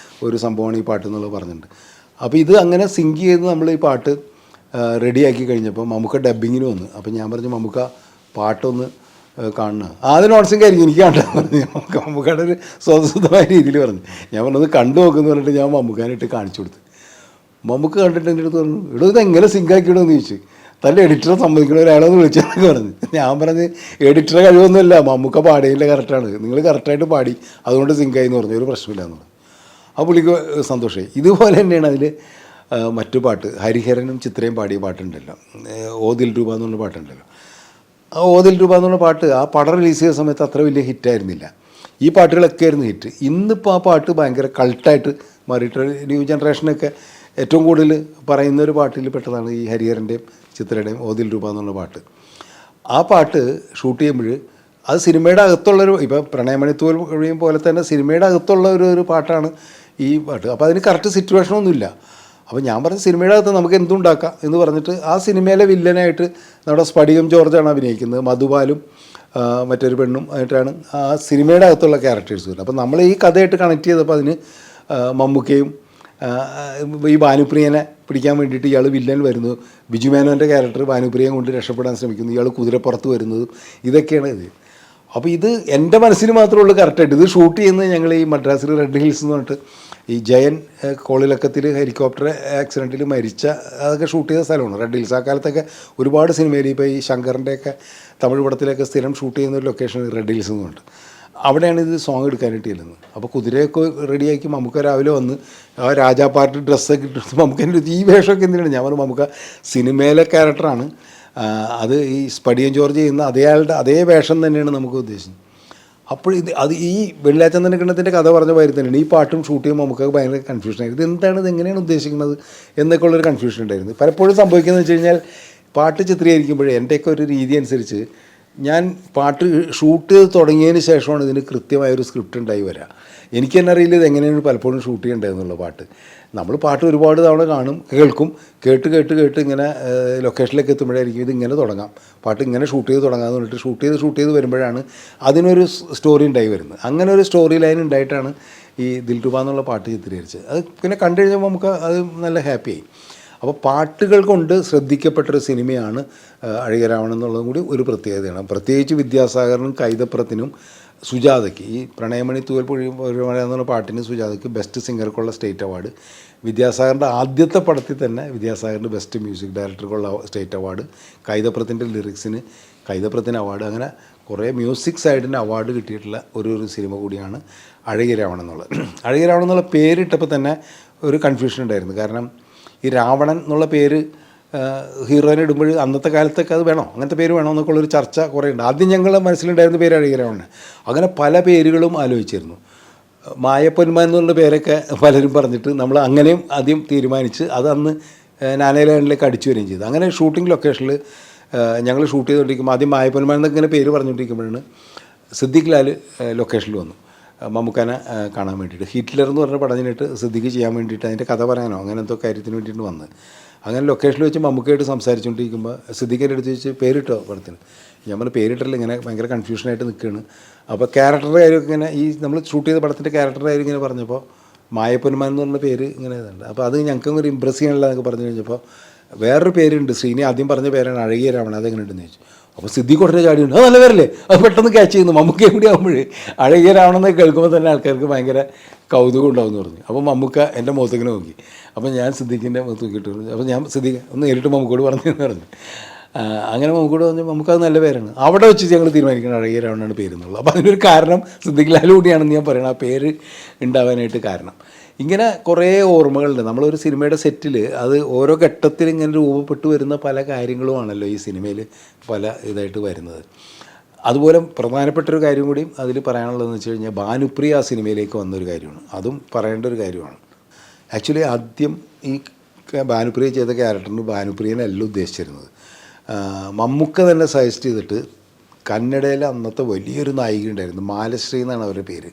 ഒരു സംഭവമാണ് ഈ പാട്ട് എന്നുള്ളത് പറഞ്ഞിട്ടുണ്ട്. അപ്പോൾ ഇത് അങ്ങനെ സിങ്ക് ചെയ്ത് നമ്മൾ ഈ പാട്ട് റെഡിയാക്കി കഴിഞ്ഞപ്പോൾ മമ്മൂക്ക ഡബ്ബിങ്ങിന് വന്നു. അപ്പോൾ ഞാൻ പറഞ്ഞു മമ്മൂക്ക പാട്ടൊന്ന് കാണണം. ആദ്യം നോൺ സിങ്ക് ആയിരിക്കും, എനിക്ക് കാണാൻ പറഞ്ഞു. മമ്മൂക്കയുടെ ഒരു സ്വതസിദ്ധമായ രീതിയിൽ പറഞ്ഞു. ഞാൻ പറഞ്ഞത് കണ്ടു നോക്കുമെന്ന് പറഞ്ഞിട്ട് ഞാൻ മമ്മൂക്കാനായിട്ട് കാണിച്ചു കൊടുത്തു. മമ്മൂക്ക കണ്ടിട്ട് എൻ്റെ അടുത്ത് പറഞ്ഞു ഇവിടെ ഇത് എങ്ങനെ സിങ്കാക്കിയിടുമെന്ന് ചോദിച്ചു. തൻ്റെ എഡിറ്ററെ സമ്മതിക്കണ ഒരാളെന്ന് വിളിച്ചെന്നൊക്കെ പറഞ്ഞു. ഞാൻ പറഞ്ഞ് എഡിറ്ററെ കഴിവൊന്നുമില്ല, മമ്മൂക്ക പാടിയില്ല, കറക്റ്റാണ്, നിങ്ങൾ കറക്റ്റായിട്ട് പാടി അതുകൊണ്ട് സിങ്കായി എന്ന് പറഞ്ഞു, ഒരു പ്രശ്നമില്ല എന്ന് പറഞ്ഞു. ആ പുള്ളിക്ക് സന്തോഷമായി. ഇതുപോലെ തന്നെയാണ് അതിൽ മറ്റു പാട്ട്, ഹരിഹരനും ചിത്രയും പാടിയ പാട്ടുണ്ടല്ലോ, ഓതിൽ രൂപ എന്നുള്ള പാട്ടുണ്ടല്ലോ. ആ ഓതിൽ രൂപ എന്നുള്ള പാട്ട് ആ പടം റിലീസ് ചെയ്ത സമയത്ത് അത്ര വലിയ ഹിറ്റായിരുന്നില്ല. ഈ പാട്ടുകളൊക്കെ ആയിരുന്നു ഹിറ്റ്. ഇന്നിപ്പോൾ ആ പാട്ട് ഭയങ്കര കൾട്ടായിട്ട് മാറിയിട്ട് ന്യൂ ജനറേഷനൊക്കെ ഏറ്റവും കൂടുതൽ പറയുന്ന ഒരു പാട്ടിൽ പെട്ടതാണ് ഈ ഹരിഹരൻ്റെയും ചിത്രയുടെയും ഓതിൽ രൂപ എന്നുള്ള പാട്ട്. ആ പാട്ട് ഷൂട്ട് ചെയ്യുമ്പോൾ അത് സിനിമയുടെ അകത്തുള്ളൊരു, ഇപ്പോൾ പ്രണയമണി തൂവൽ പൊഴിയും പോലെ തന്നെ സിനിമയുടെ അകത്തുള്ള ഒരു പാട്ടാണ് ഈ പാട്ട്. അപ്പോൾ അതിന് കറക്റ്റ് സിറ്റുവേഷനൊന്നുമില്ല. അപ്പോൾ ഞാൻ പറഞ്ഞ സിനിമയുടെ അകത്ത് നമുക്ക് എന്തുണ്ടാക്കാം എന്ന് പറഞ്ഞിട്ട് ആ സിനിമയിലെ വില്ലനായിട്ട് നമ്മുടെ സ്ഫടികം ജോർജാണ് അഭിനയിക്കുന്നത്, മധുബാലും മറ്റൊരു പെണ്ണും ആയിട്ടാണ് ആ സിനിമയുടെ അകത്തുള്ള ക്യാരക്ടേഴ്സ് വരുന്നത്. അപ്പോൾ നമ്മൾ ഈ കഥയായിട്ട് കണക്ട് ചെയ്തപ്പോൾ അതിന് മമ്മൂക്കയും ഈ ഭാനുപ്രിയനെ പിടിക്കാൻ വേണ്ടിയിട്ട് ഇയാൾ വില്ലൻ വരുന്നു, ബിജു മേനോൻ്റെ ക്യാരക്ടർ ഭാനുപ്രിയൻ കൊണ്ട് രക്ഷപ്പെടാൻ ശ്രമിക്കുന്നു, ഇയാൾ കുതിരപ്പുറത്ത് വരുന്നതും ഇതൊക്കെയാണ് ഇത്. അപ്പോൾ ഇത് എൻ്റെ മനസ്സിന് മാത്രമേ ഉള്ളൂ കറക്റ്റായിട്ട്. ഇത് ഷൂട്ട് ചെയ്യുന്നത് ഞങ്ങൾ ഈ മദ്രാസിൽ റെഡ് ഹിൽസ് എന്ന് പറഞ്ഞിട്ട് ഈ ജയൻ കോളിളക്കത്തിൽ ഹെലികോപ്റ്റർ ആക്സിഡൻറ്റിൽ മരിച്ച അതൊക്കെ ഷൂട്ട് ചെയ്ത സ്ഥലമാണ് റെഡ് ഹിൽസ്. ആ കാലത്തൊക്കെ ഒരുപാട് സിനിമയിൽ ഇപ്പോൾ ഈ ശങ്കറിൻ്റെയൊക്കെ തമിഴ് പടത്തിലൊക്കെ സ്ഥിരം ഷൂട്ട് ചെയ്യുന്ന ഒരു ലൊക്കേഷൻ റെഡ് ഹിൽസ് എന്ന് പറഞ്ഞിട്ട് അവിടെയാണ് ഇത് സോങ് എടുക്കാനായിട്ട് ചെല്ലുന്നത്. അപ്പോൾ കുതിരയൊക്കെ റെഡിയാക്കി നമുക്ക് രാവിലെ വന്ന് ആ രാജാ പാർട്ടി ഡ്രസ്സൊക്കെ ഇട്ടിട്ട് നമുക്ക് ഈ വേഷമൊക്കെ എന്തിനാണ്? ഞാൻ പറഞ്ഞു നമുക്ക് സിനിമയിലെ ക്യാരക്ടറാണ് അത്, ഈ സ്പടിയൻ ജോർജ് ചെയ്യുന്ന അതേ വേഷം തന്നെയാണ് നമുക്ക് ഉദ്ദേശിച്ചത്. അപ്പോൾ അത് ഈ വെള്ളിയാച്ചന്ദന കിണ്ണത്തിൻ്റെ കഥ പറഞ്ഞ മാതിരി തന്നെയാണ് ഈ പാട്ടും ഷൂട്ട് ചെയ്യുമ്പോൾ നമുക്ക് ഭയങ്കര കൺഫ്യൂഷനായിരുന്നു. ഇത് എന്താണ്, ഇത് എങ്ങനെയാണ് ഉദ്ദേശിക്കുന്നത് എന്നൊക്കെ ഉള്ളൊരു കൺഫ്യൂഷൻ ഉണ്ടായിരുന്നു. പലപ്പോഴും സംഭവിക്കുന്നത് വെച്ച് കഴിഞ്ഞാൽ പാട്ട് ചിത്രീകരിക്കുമ്പോഴേ എൻ്റെയൊക്കെ ഒരു രീതി അനുസരിച്ച് ഞാൻ പാട്ട് ഷൂട്ട് ചെയ്ത് തുടങ്ങിയതിന് ശേഷമാണ് ഇതിന് കൃത്യമായൊരു സ്ക്രിപ്റ്റ് ഉണ്ടായി വരിക. എനിക്ക് തന്നെ അറിയില്ല ഇത് എങ്ങനെയാണ് പലപ്പോഴും ഷൂട്ട് ചെയ്യേണ്ടതെന്നുള്ള പാട്ട്. നമ്മൾ പാട്ട് ഒരുപാട് തവണ കാണും, കേൾക്കും, കേട്ട് ഇങ്ങനെ ലൊക്കേഷനിലേക്ക് എത്തുമ്പോഴായിരിക്കും ഇത് ഇങ്ങനെ തുടങ്ങാം, പാട്ട് ഇങ്ങനെ ഷൂട്ട് ചെയ്ത് തുടങ്ങാമെന്ന് പറഞ്ഞിട്ട് ഷൂട്ട് ചെയ്ത് വരുമ്പോഴാണ് അതിനൊരു സ്റ്റോറി ഉണ്ടായി വരുന്നത്. അങ്ങനെ ഒരു സ്റ്റോറി ലൈൻ ഉണ്ടായിട്ടാണ് ഈ ദിൽരുബ എന്നുള്ള പാട്ട് ചിത്രീകരിച്ചത്. അത് പിന്നെ കണ്ടു കഴിഞ്ഞപ്പോൾ നമുക്ക് അത് നല്ല ഹാപ്പിയായി. അപ്പോൾ പാട്ടുകൾ കൊണ്ട് ശ്രദ്ധിക്കപ്പെട്ടൊരു സിനിമയാണ് അഴകിയരാവണൻ എന്നുള്ളതും കൂടി ഒരു പ്രത്യേകതയാണ്. പ്രത്യേകിച്ച് വിദ്യാസാഗറിനും കൈതപ്രത്തിനും സുജാതയ്ക്ക് ഈ പ്രണയമണി തൂവൽ പൊഴിമഴ എന്നുള്ള പാട്ടിന് സുജാതയ്ക്ക് ബെസ്റ്റ് സിംഗർക്കുള്ള സ്റ്റേറ്റ് അവാർഡ്, വിദ്യാസാഗറിൻ്റെ ആദ്യത്തെ പടത്തിൽ തന്നെ വിദ്യാസാഗറിൻ്റെ ബെസ്റ്റ് മ്യൂസിക് ഡയറക്ടർക്കുള്ള സ്റ്റേറ്റ് അവാർഡ്, കൈതപ്രത്തിൻ്റെ ലിറിക്സിന് കൈതപ്രത്തിന് അവാർഡ്, അങ്ങനെ കുറേ മ്യൂസിക് സൈഡിന് അവാർഡ് കിട്ടിയിട്ടുള്ള ഒരു സിനിമ കൂടിയാണ് അഴകിയരാവണൻ എന്നുള്ളത്. അഴകിയരാവണൻ എന്നുള്ള പേരിട്ടപ്പോൾ തന്നെ ഒരു കൺഫ്യൂഷൻ ഉണ്ടായിരുന്നു. കാരണം ഈ രാവണൻ എന്നുള്ള പേര് ഹീറോയിനെ ഇടുമ്പോൾ അന്നത്തെ കാലത്തൊക്കെ അത് വേണോ, അങ്ങനത്തെ പേര് വേണോ എന്നൊക്കെ ഉള്ളൊരു ചർച്ച കുറേ ഉണ്ട്. ആദ്യം ഞങ്ങളുടെ മനസ്സിലുണ്ടായിരുന്ന പേര് അഴകിയരാവണൻ. അങ്ങനെ പല പേരുകളും ആലോചിച്ചിരുന്നു. മായപ്പൊന്മ എന്നുള്ള പേരൊക്കെ പലരും പറഞ്ഞിട്ട് നമ്മൾ അങ്ങനെയും ആദ്യം തീരുമാനിച്ച് അത് അന്ന് നാനയിലേക്ക് അടിച്ചു വരികയും ചെയ്തു. അങ്ങനെ ഷൂട്ടിംഗ് ലൊക്കേഷനിൽ ഞങ്ങൾ ഷൂട്ട് ചെയ്തുകൊണ്ടിരിക്കുമ്പോൾ ആദ്യം മായപ്പൊന്മ എന്നൊക്കെ ഇങ്ങനെ പേര് പറഞ്ഞുകൊണ്ടിരിക്കുമ്പോഴാണ് സിദ്ദിഖ് ലാൽ ലൊക്കേഷനിൽ വന്നു മമ്മൂക്കാനെ കാണാൻ വേണ്ടിയിട്ട്. ഹിറ്റ്ലർ എന്ന് പറഞ്ഞ പടം കഴിഞ്ഞിട്ട് സിദ്ദിഖ് ചെയ്യാൻ വേണ്ടിയിട്ട് അതിൻ്റെ കഥ പറയാനോ അങ്ങനെ എന്തോ കാര്യത്തിന് വേണ്ടിയിട്ട് വന്ന് അങ്ങനെ ലൊക്കേഷനിൽ വെച്ച് മമ്മൂക്കയായിട്ട് സംസാരിച്ചുകൊണ്ടിരിക്കുമ്പോൾ സിദ്ദിഖിൻ്റെ അടുത്ത് വെച്ച് പേരിട്ടോ പടത്തിന്. ഞാൻ പറഞ്ഞ പേരിട്ടില്ല, ഇങ്ങനെ ഭയങ്കര കൺഫ്യൂഷനായിട്ട് നിൽക്കുകയാണ്. അപ്പോൾ ക്യാരക്ടറുടെ കാര്യമൊക്കെ ഇങ്ങനെ ഈ നമ്മൾ ഷൂട്ട് ചെയ്ത പടത്തിൻ്റെ ക്യാരക്ടറുടെ കാര്യം ഇങ്ങനെ പറഞ്ഞപ്പോൾ മായപ്പൊന്മാൻ എന്ന് പറഞ്ഞ പേര് ഇങ്ങനെ ഇതുണ്ട്. അപ്പോൾ അത് ഞങ്ങൾക്കും ഒരു ഇമ്പ്രസ് ചെയ്യാനുള്ള എന്നൊക്കെ പറഞ്ഞു കഴിഞ്ഞപ്പോൾ വേറൊരു പേരുണ്ട്, ശ്രീനി ആദ്യം പറഞ്ഞ പേരാണ് അഴകിയരാവണൻ, അതെങ്ങനെയുണ്ടെന്ന് ചോദിച്ചു. അപ്പോൾ സിദ്ദിഖ് ഉടനെ ചാടിയുണ്ട്, അത് നല്ല പേരല്ലേ, അത് പെട്ടെന്ന് ക്യാച്ച് ചെയ്യുന്നു. മമ്മൂക്കയും കൂടി ആകുമ്പോൾ അഴകിയരാവണമെന്നൊക്കെ കേൾക്കുമ്പോൾ തന്നെ ആൾക്കാർക്ക് ഭയങ്കര കൗതുകം ഉണ്ടാവുമെന്ന് പറഞ്ഞു. അപ്പോൾ മമ്മൂക്ക എൻ്റെ മുഖത്തേക്കിനെ നോക്കി. അപ്പോൾ ഞാൻ സിദ്ദിഖിൻ്റെ മുഖത്ത് നോക്കിയിട്ട് പറഞ്ഞു. അപ്പോൾ ഞാൻ സിദ്ദിഖ് ഒന്ന് നേരിട്ട് മമ്മൂക്കോട് പറഞ്ഞെന്ന് പറഞ്ഞു. അങ്ങനെ മമ്മൂക്കോട് പറഞ്ഞു മമ്മൂക്കത് നല്ല പേരാണ്. അവിടെ വെച്ച് ഞങ്ങൾ തീരുമാനിക്കണം അഴകിയരാവണനാണ് പേരെന്നുള്ളത്. അപ്പോൾ അതിനൊരു കാരണം സിദ്ദിഖ് ലാൽ കൂടിയാണെന്ന് ഞാൻ പറയണം ആ പേര് ഉണ്ടാവാനായിട്ട് കാരണം. ഇങ്ങനെ കുറേ ഓർമ്മകളുണ്ട്. നമ്മളൊരു സിനിമയുടെ സെറ്റിൽ അത് ഓരോ ഘട്ടത്തിൽ ഇങ്ങനെ രൂപപ്പെട്ടു വരുന്ന പല കാര്യങ്ങളുമാണല്ലോ ഈ സിനിമയിൽ പല ഇതായിട്ട് വരുന്നത്. അതുപോലെ പ്രധാനപ്പെട്ടൊരു കാര്യം കൂടിയും അതിൽ പറയാനുള്ളതെന്ന് വെച്ച് കഴിഞ്ഞാൽ ഭാനുപ്രിയ ആ സിനിമയിലേക്ക് വന്നൊരു കാര്യമാണ്. അതും പറയേണ്ട ഒരു കാര്യമാണ്. ആക്ച്വലി ആദ്യം ഈ ഭാനുപ്രിയ ചെയ്ത ക്യാരക്ടറിന് ഭാനുപ്രിയനല്ല ഉദ്ദേശിച്ചിരുന്നത്. മമ്മൂക്ക തന്നെ സജസ്റ്റ് ചെയ്തിട്ട് കന്നഡയിലെ അന്നത്തെ വലിയൊരു നായിക ഉണ്ടായിരുന്നു, മാലശ്രീ എന്നാണ് അവരുടെ പേര്.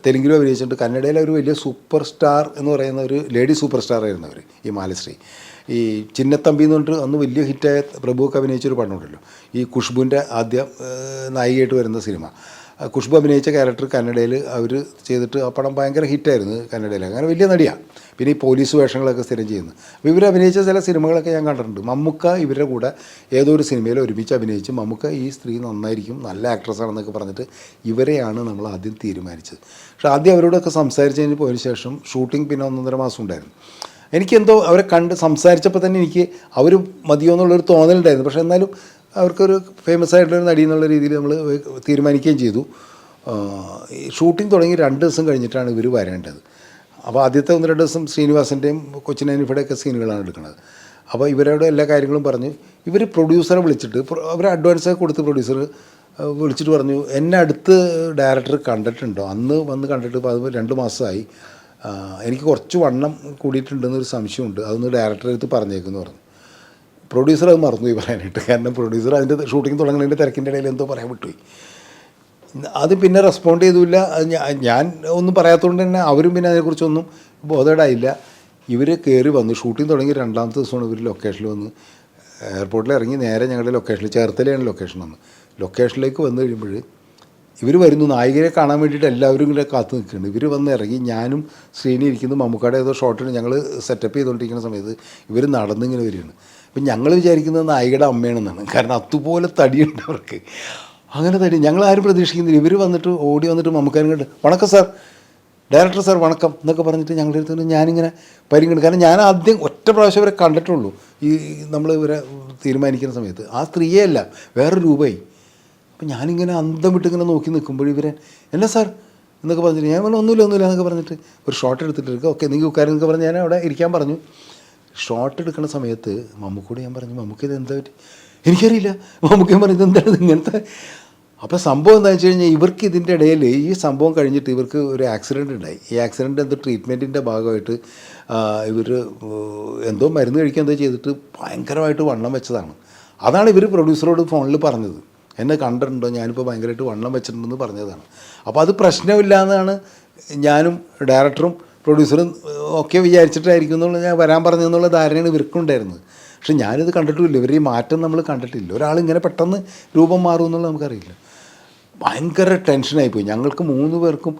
തെലുങ്കിലും അഭിനയിച്ചിട്ടുണ്ട്. കന്നഡയിലെ ഒരു വലിയ സൂപ്പർ സ്റ്റാർ എന്ന് പറയുന്ന ഒരു ലേഡി സൂപ്പർ സ്റ്റാർ ആയിരുന്നു അവർ, ഈ മാലശ്രീ. ഈ ചിന്നത്തമ്പി എന്ന് പറഞ്ഞിട്ട് അന്ന് വലിയ ഹിറ്റായ പ്രഭുവൊക്കെ അഭിനയിച്ചൊരു പടമുണ്ടല്ലോ, ഈ ഖുഷ്ബുവിൻ്റെ ആദ്യ നായികയായിട്ട് വരുന്ന സിനിമ. ഖുഷ്ബു അഭിനയിച്ച ക്യാരക്ടർ കന്നഡയിൽ അവർ ചെയ്തിട്ട് ആ പടം ഭയങ്കര ഹിറ്റായിരുന്നു കന്നഡയിൽ. അങ്ങനെ വലിയ നടിയാണ്. പിന്നെ ഈ പോലീസ് വേഷങ്ങളൊക്കെ സ്ഥിരം ചെയ്യുന്നത്. അപ്പോൾ ഇവർ അഭിനയിച്ച ചില സിനിമകളൊക്കെ ഞാൻ കണ്ടിട്ടുണ്ട്. മമ്മൂക്ക ഇവരുടെ കൂടെ ഏതോ ഒരു സിനിമയിൽ ഒരുമിച്ച് അഭിനയിച്ച് മമ്മൂക്ക ഈ സ്ത്രീ നന്നായിരിക്കും, നല്ല ആക്ട്രസ്സാണെന്നൊക്കെ പറഞ്ഞിട്ട് ഇവരെയാണ് നമ്മൾ ആദ്യം തീരുമാനിച്ചത്. പക്ഷേ ആദ്യം അവരോടൊക്കെ സംസാരിച്ചതിന് പോയതിന് ശേഷം ഷൂട്ടിംഗ് പിന്നെ 1.5 മാസം ഉണ്ടായിരുന്നു. എനിക്കെന്തോ അവരെ കണ്ട് സംസാരിച്ചപ്പോൾ തന്നെ എനിക്ക് അവർ മതിയോ എന്നുള്ളൊരു തോന്നലുണ്ടായിരുന്നു. പക്ഷേ എന്നാലും അവർക്കൊരു ഫേമസ് ആയിട്ടുള്ളൊരു നടി എന്നുള്ള രീതിയിൽ നമ്മൾ തീരുമാനിക്കുകയും ചെയ്തു. ഈ ഷൂട്ടിംഗ് തുടങ്ങി 2 ദിവസം കഴിഞ്ഞിട്ടാണ് ഇവർ വരേണ്ടത്. അപ്പോൾ ആദ്യത്തെ 1-2 ദിവസം ശ്രീനിവാസൻ്റെയും കൊച്ചിൻ ഹനീഫയുടെയൊക്കെ സീനുകളാണ് എടുക്കുന്നത്. അപ്പോൾ ഇവരോട് എല്ലാ കാര്യങ്ങളും പറഞ്ഞ് ഇവർ പ്രൊഡ്യൂസറെ വിളിച്ചിട്ട് അവർ അഡ്വാൻസൊക്കെ കൊടുത്ത് പ്രൊഡ്യൂസർ വിളിച്ചിട്ട് പറഞ്ഞു, എന്നെ അടുത്ത് ഡയറക്ടർ കണ്ടിട്ടുണ്ടോ, അന്ന് വന്ന് കണ്ടിട്ട് ഇപ്പോൾ അത് 2 മാസമായി, എനിക്ക് കുറച്ച് വണ്ണം കൂടിയിട്ടുണ്ടെന്നൊരു സംശയമുണ്ട്, അതൊന്ന് ഡയറക്ടറെ അടുത്ത് പറഞ്ഞേക്കെന്ന് പറഞ്ഞു. പ്രൊഡ്യൂസർ അത് മറന്നുപോയി പറയാനായിട്ട്. കാരണം പ്രൊഡ്യൂസർ അതിൻ്റെ ഷൂട്ടിംഗ് തുടങ്ങുന്നതിൻ്റെ തിരക്കിൻ്റെ ഇടയിൽ എന്തോ പറയാൻ വിട്ടുപോയി. അത് പിന്നെ റെസ്പോണ്ട് ചെയ്തില്ല. ഞാൻ ഒന്നും പറയാത്തതുകൊണ്ട് തന്നെ അവരും പിന്നെ അതിനെക്കുറിച്ചൊന്നും ബോധേഡായില്ല. ഇവർ കയറി വന്നു. ഷൂട്ടിംഗ് തുടങ്ങി 2ാമത്തെ ദിവസമാണ് ഇവർ ലൊക്കേഷനിൽ വന്ന് എയർപോർട്ടിൽ ഇറങ്ങി നേരെ ഞങ്ങളുടെ ലൊക്കേഷനിൽ ചേർത്തലയാണ് ലൊക്കേഷൻ വന്ന്. ലൊക്കേഷനിലേക്ക് വന്നു കഴിയുമ്പോൾ ഇവർ വരുന്നു, നായികരെ കാണാൻ വേണ്ടിയിട്ട് എല്ലാവരും ഇങ്ങനെ കാത്തു നിൽക്കുന്നുണ്ട്. ഇവർ വന്ന് ഇറങ്ങി, ഞാനും ശ്രീനി ഇരിക്കുന്നു, മമ്മൂക്കയുടെ ഏതോ ഷോട്ടിന് ഞങ്ങൾ സെറ്റപ്പ് ചെയ്തുകൊണ്ടിരിക്കുന്ന സമയത്ത് ഇവർ നടന്നിങ്ങനെ വരികയാണ്. അപ്പം ഞങ്ങൾ വിചാരിക്കുന്നത് നായികയുടെ അമ്മയാണെന്നാണ്, കാരണം അതുപോലെ തടിയുണ്ട് അവർക്ക്. അങ്ങനെ തടി ഞങ്ങളാരും പ്രതീക്ഷിക്കുന്നില്ല. ഇവർ വന്നിട്ട് ഓടി വന്നിട്ട് മമ്മൂക്കാനും കണ്ട് വണക്കം സാർ, ഡയറക്ടർ സാർ വണക്കം എന്നൊക്കെ പറഞ്ഞിട്ട് ഞങ്ങളുടെ അടുത്ത് ഞാനിങ്ങനെ പരിഗണിക്കും. കാരണം ഞാൻ ആദ്യം ഒറ്റ പ്രാവശ്യം ഇവരെ കണ്ടിട്ടുള്ളൂ ഈ നമ്മൾ ഇവരെ തീരുമാനിക്കുന്ന സമയത്ത്. ആ സ്ത്രീയേ അല്ല, വേറെ രൂപമായി. അപ്പം ഞാനിങ്ങനെ അന്തം വിട്ടിങ്ങനെ നോക്കി നിൽക്കുമ്പോൾ ഇവരെ എന്നാ സാർ എന്നൊക്കെ പറഞ്ഞിട്ട് ഞാൻ പറഞ്ഞു ഒന്നുമില്ല എന്നൊക്കെ പറഞ്ഞിട്ട് ഒരു ഷോട്ട് എടുത്തിട്ട് ഓക്കെ നിങ്ങൾ ഉക്കാരം എന്നൊക്കെ പറഞ്ഞ് ഞാൻ അവിടെ ഇരിക്കാൻ പറഞ്ഞു. ഷോട്ട് എടുക്കുന്ന സമയത്ത് മമ്മൂക്കോട് ഞാൻ പറഞ്ഞു, മമ്മൂക്ക് ഇത് എന്താ പറ്റി? എനിക്കറിയില്ല. മമ്മൂക്കയും പറഞ്ഞു ഇതെന്താണ് ഇങ്ങനത്തെ. അപ്പോൾ സംഭവം എന്താണെന്ന് വെച്ച് കഴിഞ്ഞാൽ ഇവർക്ക് ഇതിൻ്റെ ഇടയിൽ ഈ സംഭവം കഴിഞ്ഞിട്ട് ഇവർക്ക് ഒരു ആക്സിഡൻറ്റ് ഉണ്ടായി. ഈ ആക്സിഡൻറ്റ് എന്തോ ട്രീറ്റ്മെൻറ്റിൻ്റെ ഭാഗമായിട്ട് ഇവർ എന്തോ മരുന്ന് കഴിക്കുക എന്തോ ചെയ്തിട്ട് ഭയങ്കരമായിട്ട് വണ്ണം വെച്ചതാണ്. അതാണ് ഇവർ പ്രൊഡ്യൂസറോട് ഫോണിൽ പറഞ്ഞത്, എന്നെ കണ്ടിട്ടുണ്ടോ ഞാനിപ്പോൾ ഭയങ്കരമായിട്ട് വണ്ണം വെച്ചിട്ടുണ്ടെന്ന് പറഞ്ഞതാണ്. അപ്പോൾ അത് പ്രശ്നമില്ല എന്നാണ് ഞാനും ഡയറക്ടറും പ്രൊഡ്യൂസറും ഒക്കെ വിചാരിച്ചിട്ടായിരിക്കും എന്നുള്ള ഞാൻ വരാൻ പറഞ്ഞതെന്നുള്ള ധാരണയാണ് ഇവർക്കുണ്ടായിരുന്നത്. പക്ഷെ ഞാനിത് കണ്ടിട്ടുമില്ല, ഇവർ ഈ മാറ്റം നമ്മൾ കണ്ടിട്ടില്ല. ഒരാളിങ്ങനെ പെട്ടെന്ന് രൂപം മാറും എന്നുള്ളത് നമുക്കറിയില്ല. ഭയങ്കര ടെൻഷനായിപ്പോയി ഞങ്ങൾക്ക് 3 പേർക്കും.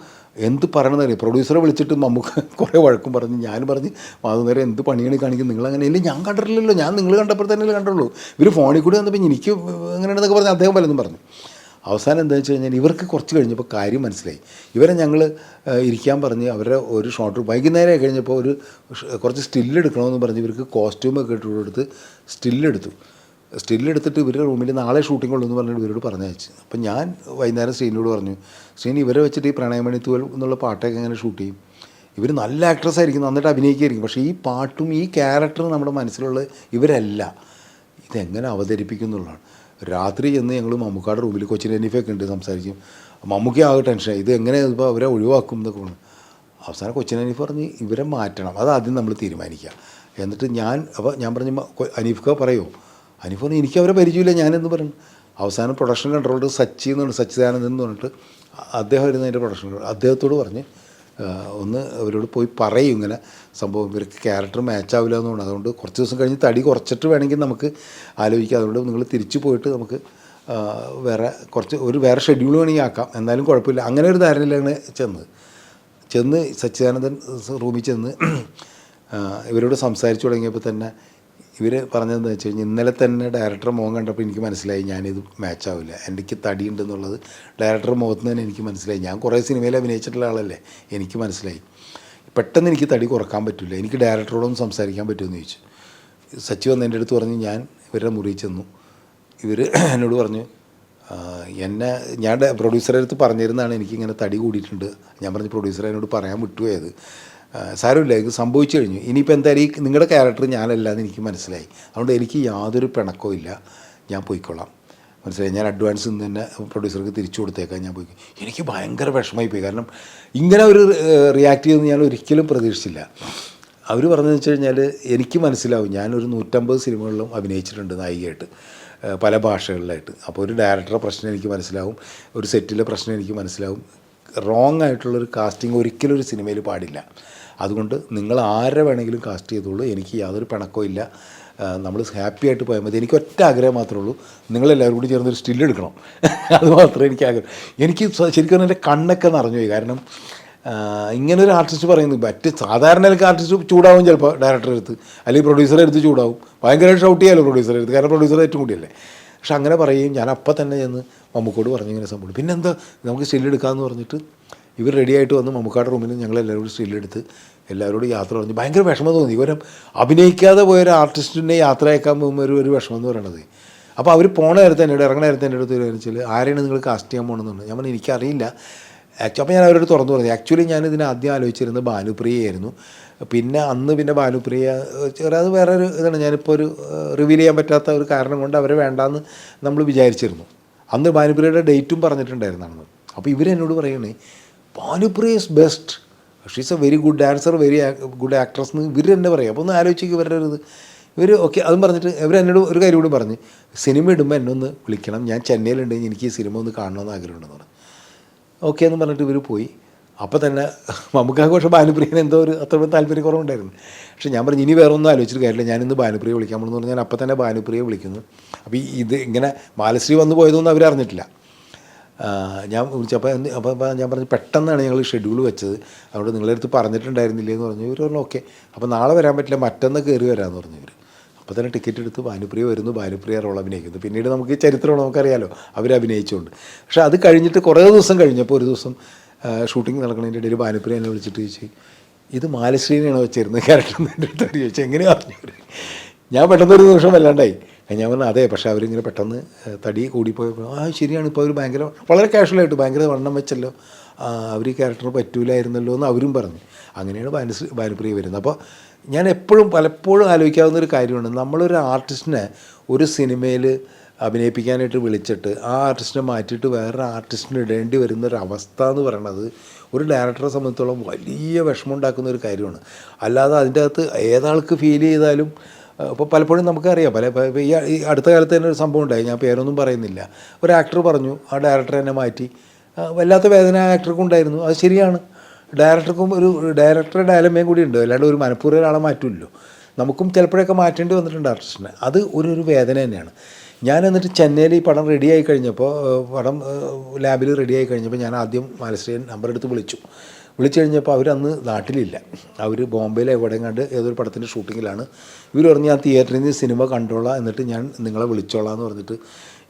എന്ത് പറയണമെന്നറിയാം. പ്രൊഡ്യൂസറെ വിളിച്ചിട്ട് നമുക്ക് കുറേ വഴക്കും പറഞ്ഞു. ഞാൻ പറഞ്ഞ് മാധവനേരം എന്ത് പണിയാണ് കാണിക്കും, നിങ്ങളങ്ങനെ ഇല്ല, ഞാൻ കണ്ടിട്ടില്ലല്ലോ, ഞാൻ നിങ്ങൾ കണ്ടപ്പോൾ തന്നെ കണ്ടുള്ളൂ, ഇവർ ഫോണിൽ കൂടി വന്നപ്പോൾ എനിക്ക് എങ്ങനെയാണെന്നൊക്കെ പറഞ്ഞ് അദ്ദേഹം പലതും പറഞ്ഞു. അവസാനം എന്താണെന്ന് വെച്ച് കഴിഞ്ഞാൽ ഇവർക്ക് കുറച്ച് കഴിഞ്ഞപ്പോൾ കാര്യം മനസ്സിലായി. ഇവരെ ഞങ്ങൾ ഇരിക്കാൻ പറഞ്ഞ് അവരുടെ ഒരു ഷോട്ട് വൈകുന്നേരം കഴിഞ്ഞപ്പോൾ ഒരു കുറച്ച് സ്റ്റില്ലെടുക്കണമെന്ന് പറഞ്ഞ് ഇവർക്ക് കോസ്റ്റ്യൂമൊക്കെ ഇട്ട് കൊടുത്ത് സ്റ്റില്ലെടുത്തിട്ട് ഇവരുടെ റൂമിൽ നാളെ ഷൂട്ടിംഗ് ഉള്ളൂ എന്ന് പറഞ്ഞിട്ട് ഇവരോട് പറഞ്ഞയച്ചു. അപ്പം ഞാൻ വൈകുന്നേരം ശ്രീനോട് പറഞ്ഞു, ശ്രീനി ഇവരെ വെച്ചിട്ട് ഈ പ്രണയമണി തൂവൽ എന്നുള്ള പാട്ടൊക്കെ എങ്ങനെ ഷൂട്ട് ചെയ്യും? ഇവർ നല്ല ആക്ട്രസ് ആയിരിക്കും, നന്നായിട്ട് അഭിനയിക്കുകയായിരിക്കും, പക്ഷേ ഈ പാട്ടും ഈ ക്യാരക്ടറും നമ്മുടെ മനസ്സിലുള്ള ഇവരല്ല, ഇതെങ്ങനെ അവതരിപ്പിക്കും എന്നുള്ളതാണ്. രാത്രി ചെന്ന് ഞങ്ങൾ മമ്മൂക്കാട് റൂമിൽ കൊച്ചിൻ ഹനീഫയൊക്കെ ഉണ്ട് സംസാരിക്കും. മമ്മൂക്കി ആകെ ടെൻഷനായി, ഇത് എങ്ങനെ ഇപ്പോൾ അവരെ ഒഴിവാക്കും എന്നൊക്കെ പറഞ്ഞു. അവസാനം കൊച്ചിൻ ഹനീഫ് പറഞ്ഞ് ഇവരെ മാറ്റണം, അതാദ്യം നമ്മൾ തീരുമാനിക്കുക. എന്നിട്ട് ഞാൻ പറഞ്ഞു ഹനീഫ്ക്ക് പറയുമോ? ഹനീഫ് പറഞ്ഞു എനിക്ക് അവരെ പരിചയമില്ല, ഞാനെന്ന് പറഞ്ഞു. അവസാനം പ്രൊഡക്ഷൻ കൺട്രോളർ സച്ചിദാനന്ദൻ എന്ന് പറഞ്ഞിട്ട് അദ്ദേഹം വരുന്ന അതിൻ്റെ പ്രൊഡക്ഷൻ കൺട്രോളർ, അദ്ദേഹത്തോട് പറഞ്ഞ് ഒന്ന് അവരോട് പോയി പറയും ഇങ്ങനെ സംഭവം, ഇവർക്ക് ക്യാരക്ടർ മാച്ച് ആവില്ല എന്നുകൊണ്ട്, അതുകൊണ്ട് കുറച്ച് ദിവസം കഴിഞ്ഞ് തടി കുറച്ചിട്ട് വേണമെങ്കിൽ നമുക്ക് ആലോചിക്കാം, അതുകൊണ്ട് നിങ്ങൾ തിരിച്ചു പോയിട്ട് നമുക്ക് വേറെ ഷെഡ്യൂൾ വേണമെങ്കിൽ ആക്കാം, എന്നാലും കുഴപ്പമില്ല. അങ്ങനെ ഒരു ധാരണയിലാണ് ചെന്ന് സച്ചിദാനന്ദൻ റൂമിൽ ചെന്ന് ഇവരോട് സംസാരിച്ചു തുടങ്ങിയപ്പോൾ തന്നെ ഇവർ പറഞ്ഞതെന്ന് വെച്ച് കഴിഞ്ഞാൽ ഇന്നലെ തന്നെ ഡയറക്ടർ മുഖം കണ്ടപ്പോൾ എനിക്ക് മനസ്സിലായി ഞാനിത് മാച്ചാവില്ല, എനിക്ക് തടിയുണ്ടെന്നുള്ളത് ഡയറക്ടർ മുഖത്ത് നിന്ന് തന്നെ എനിക്ക് മനസ്സിലായി. ഞാൻ കുറേ സിനിമയിൽ അഭിനയിച്ചിട്ടുള്ള ആളല്ലേ, എനിക്ക് മനസ്സിലായി. പെട്ടെന്ന് എനിക്ക് തടി കുറക്കാൻ പറ്റില്ല, എനിക്ക് ഡയറക്ടറോടൊന്ന് സംസാരിക്കാൻ പറ്റുമെന്ന് ചോദിച്ചു. സച്ചി വന്ന് എൻ്റെ അടുത്ത് പറഞ്ഞ് ഞാൻ ഇവരുടെ മുറിയിൽ ചെന്നു. ഇവർ എന്നോട് പറഞ്ഞു ഞാൻ പ്രൊഡ്യൂസറെ അടുത്ത് പറഞ്ഞിരുന്നതാണ് എനിക്കിങ്ങനെ തടി കൂടിയിട്ടുണ്ട്. ഞാൻ പറഞ്ഞു പ്രൊഡ്യൂസറെ എന്നോട് പറയാൻ വിട്ടുപോയത്, സാരമില്ല ഇത് സംഭവിച്ചു കഴിഞ്ഞു, ഇനിയിപ്പോൾ എന്തായാലും നിങ്ങളുടെ ക്യാരക്ടർ ഞാനല്ലാന്ന് എനിക്ക് മനസ്സിലായി, അതുകൊണ്ട് എനിക്ക് യാതൊരു പിണക്കവും ഇല്ല, ഞാൻ പോയിക്കൊള്ളാം, മനസ്സിലായി, ഞാൻ അഡ്വാൻസ് നിന്ന് തന്നെ പ്രൊഡ്യൂസർക്ക് തിരിച്ചു കൊടുത്തേക്കാം, ഞാൻ പോയി. എനിക്ക് ഭയങ്കര വിഷമമായി പോയി, കാരണം ഇങ്ങനെ ഒരു റിയാക്ട് ചെയ്യുമെന്ന് ഞാൻ ഒരിക്കലും പ്രതീക്ഷിച്ചില്ല. അവർ പറഞ്ഞതെന്ന് വെച്ച് കഴിഞ്ഞാൽ എനിക്ക് മനസ്സിലാവും, ഞാനൊരു 150 സിനിമകളിലും അഭിനയിച്ചിട്ടുണ്ട് നായികയായിട്ട്, പല ഭാഷകളിലായിട്ട്. അപ്പോൾ ഒരു ഡയറക്ടറുടെ പ്രശ്നം എനിക്ക് മനസ്സിലാവും, ഒരു സെറ്റിലെ പ്രശ്നം എനിക്ക് മനസ്സിലാവും. റോങ് ആയിട്ടുള്ളൊരു കാസ്റ്റിംഗ് ഒരിക്കലും ഒരു സിനിമയിൽ പാടില്ല. അതുകൊണ്ട് നിങ്ങൾ ആരെ വേണമെങ്കിലും കാസ്റ്റ് ചെയ്തോളൂ, എനിക്ക് യാതൊരു പിണക്കവും ഇല്ല, നമ്മൾ ഹാപ്പി ആയിട്ട് പോയാൽ മതി. എനിക്ക് ഒറ്റ ആഗ്രഹം മാത്രമേ ഉള്ളൂ, നിങ്ങളെല്ലാവരും കൂടി ചേർന്നൊരു സ്റ്റില്ലെടുക്കണം, അത് മാത്രമേ എനിക്ക് ആഗ്രഹം. എനിക്ക് ശരിക്കും എൻ്റെ കണ്ണൊക്കെ നിറഞ്ഞു പോയി. കാരണം ഇങ്ങനൊരു ആർട്ടിസ്റ്റ് പറയുന്നത്, മറ്റ് സാധാരണ ആർട്ടിസ്റ്റ് ചൂടാവും ചിലപ്പോൾ ഡയറക്ടറെ അടുത്ത്, അല്ലെങ്കിൽ പ്രൊഡ്യൂസറെ അടുത്ത് ചൂടാവും, ഭയങ്കരമായിട്ട് ഷൗട്ട് ചെയ്യാമല്ലോ പ്രൊഡ്യൂസറെ അടുത്ത്, കാരണം പ്രൊഡ്യൂസറെ ഏറ്റവും കൂടിയല്ലേ. പക്ഷെ അങ്ങനെ പറയുകയും ഞാൻ അപ്പം തന്നെ ചെന്ന് മമ്മൂക്കോട് പറഞ്ഞു ഇങ്ങനെ സംഭവം, പിന്നെ എന്താ നമുക്ക് സ്റ്റില്ലെടുക്കാമെന്ന് പറഞ്ഞിട്ട് ഇവർ റെഡിയായിട്ട് വന്ന് മമ്മൂക്കാട് റൂമിൽ ഞങ്ങളെല്ലാവരും കൂടി സ്റ്റില്ലെടുത്ത് എല്ലാവരോടും യാത്ര പറഞ്ഞു. ഭയങ്കര വിഷമം തോന്നി, ഇവരെ അഭിനയിക്കാതെ പോയൊരു ആർട്ടിസ്റ്റിനെ യാത്ര അയക്കാൻ പോകുമ്പോൾ ഒരു വിഷമം എന്ന് പറയണത്. അപ്പോൾ അവർ പോണ നേരത്തെ എന്നോട് ഇറങ്ങണ നേരത്തെ എൻ്റെ അടുത്ത് വെച്ചാൽ ആരെയാണ് നിങ്ങൾ കാസ്റ്റ് ചെയ്യാൻ പോകണമെന്നുണ്ട്. ഞാൻ പറഞ്ഞു എനിക്കറിയില്ല അപ്പോൾ ഞാൻ അവരോട് തുറന്നു പറഞ്ഞു. ആക്ച്വലി ഞാനിതിനെ ആദ്യം ആലോചിച്ചിരുന്നത് ഭാനുപ്രിയയായിരുന്നു. പിന്നെ ഭാനുപ്രിയ അത് വേറൊരു ഇതാണ്, ഞാനിപ്പോൾ ഒരു റിവീൽ ചെയ്യാൻ പറ്റാത്ത ഒരു കാരണം കൊണ്ട് അവരെ വേണ്ടാന്ന് നമ്മൾ വിചാരിച്ചിരുന്നു. അന്ന് ഭാനുപ്രിയയുടെ ഡേറ്റും പറഞ്ഞിട്ടുണ്ടായിരുന്നാണ്. അപ്പോൾ ഇവരെന്നോട് പറയണേ Bhanupriya is best, she's A very good dancer, very good actress എന്ന് ഇവർ തന്നെ പറയും. അപ്പോൾ ഒന്ന് ആലോചിക്കുക ഇവരുടെ ഒരു ഇവർ ഓക്കെ. അതും പറഞ്ഞിട്ട് ഇവരെന്നോട് ഒരു കാര്യം കൂടി പറഞ്ഞ്, സിനിമ ഇടുമ്പോൾ എന്നെ ഒന്ന് വിളിക്കണം, ഞാൻ ചെന്നൈയിലുണ്ടെങ്കിൽ എനിക്ക് ഈ സിനിമ ഒന്ന് കാണണമെന്ന് ആഗ്രഹമുണ്ടെന്ന് പറഞ്ഞു. ഓക്കെ എന്ന് പറഞ്ഞിട്ട് ഇവർ പോയി. അപ്പോൾ തന്നെ നമുക്കൊക്കെ പക്ഷേ ഭാനുപ്രിയന് എന്തോ ഒരു അത്ര താല്പര്യക്കുറവുണ്ടായിരുന്നു. പക്ഷേ ഞാൻ പറഞ്ഞു ഇനി വേറെ ഒന്നും ആലോചിച്ചിട്ട് കാര്യമില്ല, ഞാനിന്ന് ഭാനുപ്രിയ വിളിക്കാൻ പോകുന്നു പറഞ്ഞാൽ ഞാൻ അപ്പോൾ തന്നെ ഭാനുപ്രിയ വിളിക്കുന്നു. അപ്പോൾ ഇത് ഇങ്ങനെ ബാലശ്രീ വന്നു പോയതൊന്നും അവർ അറിഞ്ഞിട്ടില്ല. ഞാൻ വിളിച്ചപ്പോൾ അപ്പോൾ ഞാൻ പറഞ്ഞു പെട്ടെന്നാണ് ഞങ്ങൾ ഷെഡ്യൂൾ വെച്ചത്, അതുകൊണ്ട് നിങ്ങളുടെ അടുത്ത് പറഞ്ഞിട്ടുണ്ടായിരുന്നില്ലേ എന്ന് പറഞ്ഞു. ഇവർ പറഞ്ഞു ഓക്കെ, അപ്പോൾ നാളെ വരാൻ പറ്റില്ല, മറ്റന്ന് കയറി വരാമെന്ന് പറഞ്ഞു ഇവർ. അപ്പോൾ തന്നെ ടിക്കറ്റ് എടുത്ത് ഭാനുപ്രിയ വരുന്നു, ഭാനുപ്രിയ റോൾ അഭിനയിക്കുന്നു. പിന്നീട് നമുക്ക് ഈ ചരിത്രമാണ് നമുക്കറിയാലോ അവരഭിനയിച്ചുകൊണ്ട്. പക്ഷേ അത് കഴിഞ്ഞിട്ട് കുറേ ദിവസം കഴിഞ്ഞപ്പോൾ ഒരു ദിവസം ഷൂട്ടിംഗ് നടക്കുന്നതിൻ്റെ ഇടയിൽ ഭാനുപ്രിയ എന്നെ വിളിച്ചിട്ട് ചോദിച്ചു, ഇത് മാലശ്രീനെയാണോ വെച്ചിരുന്നത് ക്യാരക്ടർ എന്ന് എൻ്റെ അടുത്ത് ചോദിച്ചു. എങ്ങനെയാണ് പറഞ്ഞു? ഞാൻ പെട്ടെന്നൊരു നിമിഷം വല്ലാണ്ടായി. ഞാൻ പറഞ്ഞു അതെ, പക്ഷേ അവരിങ്ങനെ പെട്ടെന്ന് തടി കൂടിപ്പോയപ്പോൾ ശരിയാണ്, ഇപ്പോൾ അവർ ഭയങ്കര വളരെ കാഷ്വലായിട്ട് ഭയങ്കര വണ്ണം വെച്ചല്ലോ, അവർ ഈ ക്യാരക്ടറിന് പറ്റൂലായിരുന്നല്ലോ എന്ന് അവരും പറഞ്ഞു. അങ്ങനെയാണ് ഭാനുപ്രിയ വരുന്നത്. അപ്പോൾ ഞാൻ പലപ്പോഴും ആലോചിക്കാവുന്ന ഒരു കാര്യമാണ്, നമ്മളൊരു ആർട്ടിസ്റ്റിനെ ഒരു സിനിമയിൽ അഭിനയിപ്പിക്കാനായിട്ട് വിളിച്ചിട്ട് ആ ആർട്ടിസ്റ്റിനെ മാറ്റിയിട്ട് വേറൊരു ആർട്ടിസ്റ്റിന് ഇടേണ്ടി വരുന്നൊരവസ്ഥ എന്ന് പറയണത് ഒരു ഡയറക്ടറെ സംബന്ധിച്ചോളം വലിയ വിഷമം ഉണ്ടാക്കുന്ന ഒരു കാര്യമാണ്. അല്ലാതെ അതിൻ്റെ അകത്ത് ഏതാൾക്ക് ഫീൽ ചെയ്താലും ഇപ്പോൾ പലപ്പോഴും നമുക്കറിയാം, ഈ അടുത്ത കാലത്ത് തന്നെ ഒരു സംഭവം ഉണ്ടായി, ഞാൻ പേരൊന്നും പറയുന്നില്ല. ഒരു ആക്ടർ പറഞ്ഞു ആ ഡയറക്ടറെ തന്നെ മാറ്റി, വല്ലാത്ത വേദന ആ ആക്ടർക്കും ഉണ്ടായിരുന്നു. അത് ശരിയാണ്, ഡയറക്ടർക്കും ഒരു ഡയറക്ടറുടെ ഡയലമയും കൂടി ഉണ്ട്, അല്ലാണ്ട് ഒരു മനഃപൂർവ്വം ഒരാളെ മാറ്റുമല്ലോ. നമുക്കും ചിലപ്പോഴൊക്കെ മാറ്റേണ്ടി വന്നിട്ടുണ്ട് ആർട്ടിസ്റ്റിനെ. അത് ഒരു വേദന തന്നെയാണ്. ഞാൻ എന്നിട്ട് ചെന്നൈയിൽ ഈ പടം റെഡിയായി കഴിഞ്ഞപ്പോൾ, പടം ലാബിൽ റെഡിയായി കഴിഞ്ഞപ്പോൾ ഞാൻ ആദ്യം മാലശ്രീയൻ നമ്പർ എടുത്ത് വിളിച്ചു കഴിഞ്ഞപ്പോൾ അവരന്ന് നാട്ടിലില്ല, അവർ ബോംബെയിൽ എവിടെ കണ്ട് ഏതൊരു പടത്തിൻ്റെ ഷൂട്ടിങ്ങിലാണ്. ഇവർ പറഞ്ഞ് ഞാൻ തിയേറ്ററിൽ നിന്ന് സിനിമ കണ്ടോളാം, എന്നിട്ട് ഞാൻ നിങ്ങളെ വിളിച്ചോളാം എന്ന് പറഞ്ഞിട്ട്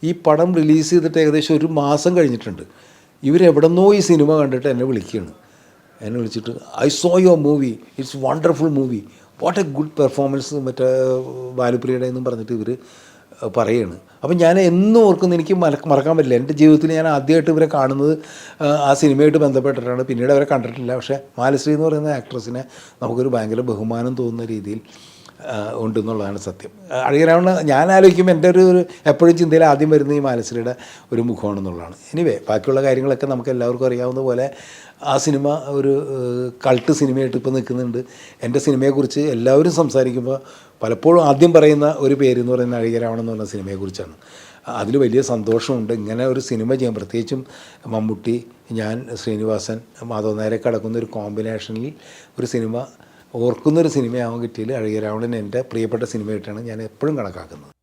ഈ പടം റിലീസ് ചെയ്തിട്ട് ഏകദേശം ഒരു മാസം കഴിഞ്ഞിട്ടുണ്ട്. ഇവരെവിടെന്നോ ഈ സിനിമ കണ്ടിട്ട് എന്നെ വിളിക്കുകയാണ്. എന്നെ വിളിച്ചിട്ട് I so your movie, it's wonderful movie, what A good performance മറ്റേ ബാലുപ്രിയയുടെ എന്നും പറഞ്ഞിട്ട് ഇവർ പറയുകയാണ്. അപ്പം ഞാൻ എന്നും ഓർക്കുന്നു, എനിക്ക് മറക്കാൻ പറ്റില്ല. എൻ്റെ ജീവിതത്തിൽ ഞാൻ ആദ്യമായിട്ട് ഇവരെ കാണുന്നത് ആ സിനിമയായിട്ട് ബന്ധപ്പെട്ടിട്ടാണ്. പിന്നീട് അവരെ കണ്ടിട്ടില്ല. പക്ഷേ മാലശ്രീ എന്ന് പറയുന്ന ആക്ട്രസിനെ നമുക്കൊരു ഭയങ്കര ബഹുമാനം തോന്നുന്ന രീതിയിൽ ഉണ്ടെന്നുള്ളതാണ് സത്യം. അഴകിരാവണ ഞാൻ ആലോചിക്കുമ്പോൾ എൻ്റെ ഒരു എപ്പോഴും ചിന്തയിൽ ആദ്യം വരുന്ന ഈ മാലശ്രീയുടെ ഒരു മുഖമാണെന്നുള്ളതാണ്. എനിവേ ബാക്കിയുള്ള കാര്യങ്ങളൊക്കെ നമുക്ക് എല്ലാവർക്കും അറിയാവുന്ന പോലെ ആ സിനിമ ഒരു കൾട്ട് സിനിമയായിട്ട് ഇപ്പോൾ നിൽക്കുന്നുണ്ട്. എൻ്റെ സിനിമയെക്കുറിച്ച് എല്ലാവരും സംസാരിക്കുമ്പോൾ പലപ്പോഴും ആദ്യം പറയുന്ന ഒരു പേര് എന്ന് പറയുന്ന അഴകിരാവണം എന്ന് പറഞ്ഞ സിനിമയെക്കുറിച്ചാണ്. അതിൽ വലിയ സന്തോഷമുണ്ട്. ഇങ്ങനെ ഒരു സിനിമ ചെയ്യാൻ, പ്രത്യേകിച്ചും മമ്മൂട്ടി, ഞാൻ, ശ്രീനിവാസൻ, മാധവൻ നായരൊക്കെ അടക്കുന്ന ഒരു കോമ്പിനേഷനിൽ ഒരു സിനിമ ഓർക്കുന്നൊരു സിനിമയാവാൻ കിട്ടിയതിൽ അഴകിരാവണൻ എൻ്റെ പ്രിയപ്പെട്ട സിനിമയായിട്ടാണ് ഞാൻ എപ്പോഴും കണക്കാക്കുന്നത്.